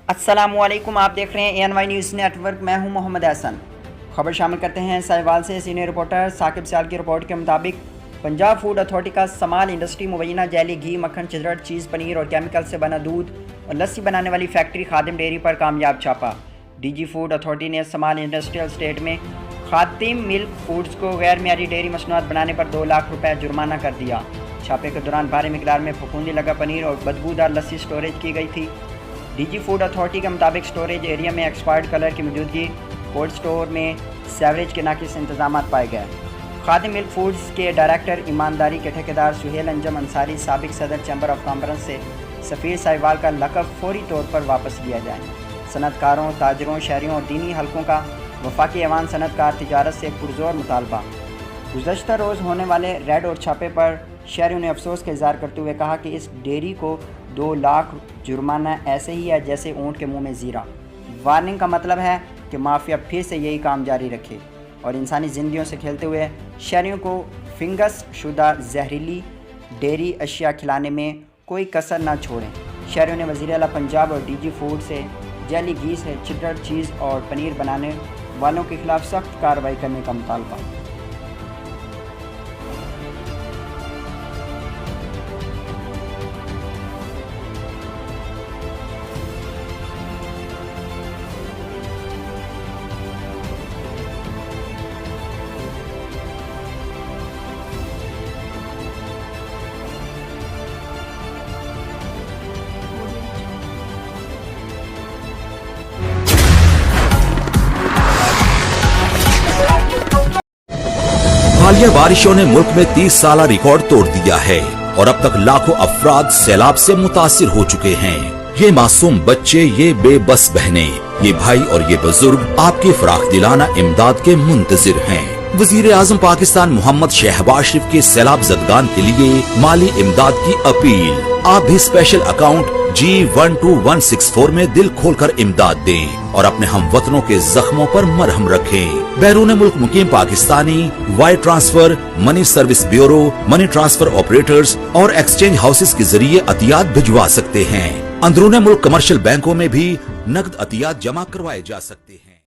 अस्सलामुअलैकुम, आप देख रहे हैं ANY न्यूज़ नेटवर्क। मैं हूं मोहम्मद एहसन। खबर शामिल करते हैं साहिवाल से। सीनियर रिपोर्टर साकिब सियाल की रिपोर्ट के मुताबिक पंजाब फूड अथॉरिटी का समाल इंडस्ट्री मुबैना जेली, घी, मक्खन, चिजड़, चीज़, पनीर और केमिकल से बना दूध और लस्सी बनाने वाली फैक्ट्री खादिम डेयरी पर कामयाब छापा। DG फूड अथॉरिटी ने समाल इंडस्ट्रियल स्टेट में खादिम मिल्क फूड्स को गैर मियारी डेयरी मसनूआत बनाने पर 2 लाख रुपए जुर्माना कर दिया। छापे के दौरान भारी मिकदार में फफूंदी लगा पनीर और बदबूदार लस्सी स्टोरेज की गई थी। DG फूड अथॉरिटी के मुताबिक स्टोरेज एरिया में एक्सपायर्ड कलर की मौजूदगी, कोल्ड स्टोर में सेवरेज के नाकिस इंतजाम पाए गए। खादिम मिल्क फूड्स के डायरेक्टर ईमानदारी के ठेकेदार सुहेल अंजम अंसारी साबिक सदर चैम्बर ऑफ कॉमर्स से सफ़ीर साहिवाल का लक़ब फौरी तौर पर वापस लिया जाए। सनतकारों, ताजरों, शहरियों और दीनी हलकों का वफाकी ऐवान सनतकार तिजारत से पुरजोर मुतालबा। गुज़श्ता रोज़ होने वाले रेड और छापे पर शहरियों ने अफसोस का इज़हार करते हुए कहा कि इस डेयरी को 2 लाख जुर्माना ऐसे ही है जैसे ऊँट के मुंह में ज़ीरा। वार्निंग का मतलब है कि माफिया फिर से यही काम जारी रखे और इंसानी ज़िंदगियों से खेलते हुए शहरियों को फिंगस शुदा जहरीली डेयरी अशिया खिलाने में कोई कसर ना छोड़ें। शहरियों ने वज़ीर आला पंजाब और DG फूड से जेली, घी से चिटड़, चीज़ और पनीर बनाने वालों के खिलाफ सख्त कार्रवाई करने का मुतालबा। हालिया बारिशों ने मुल्क में 30 साल रिकॉर्ड तोड़ दिया है और अब तक लाखों अफराद सैलाब से मुतासिर हो चुके हैं। ये मासूम बच्चे, ये बेबस बहनें, ये भाई और ये बुजुर्ग आपकी फराख दिलाना इमदाद के मुंतजिर हैं। वजीर आजम पाकिस्तान मोहम्मद शहबाज शरीफ के सैलाब ज़दगान के लिए माली इमदाद की अपील। आप भी स्पेशल अकाउंट G12164 में दिल खोलकर इमदाद दें और अपने हमवतनों के जख्मों पर मरहम रखें। बैरून मुल्क मुकीम Pakistani wire transfer, money service bureau, money transfer operators और एक्सचेंज हाउसेस के जरिए अतियात भिजवा सकते हैं। अंदरूनी मुल्क कमर्शियल बैंकों में भी नकद अतियात जमा करवाए जा सकते हैं।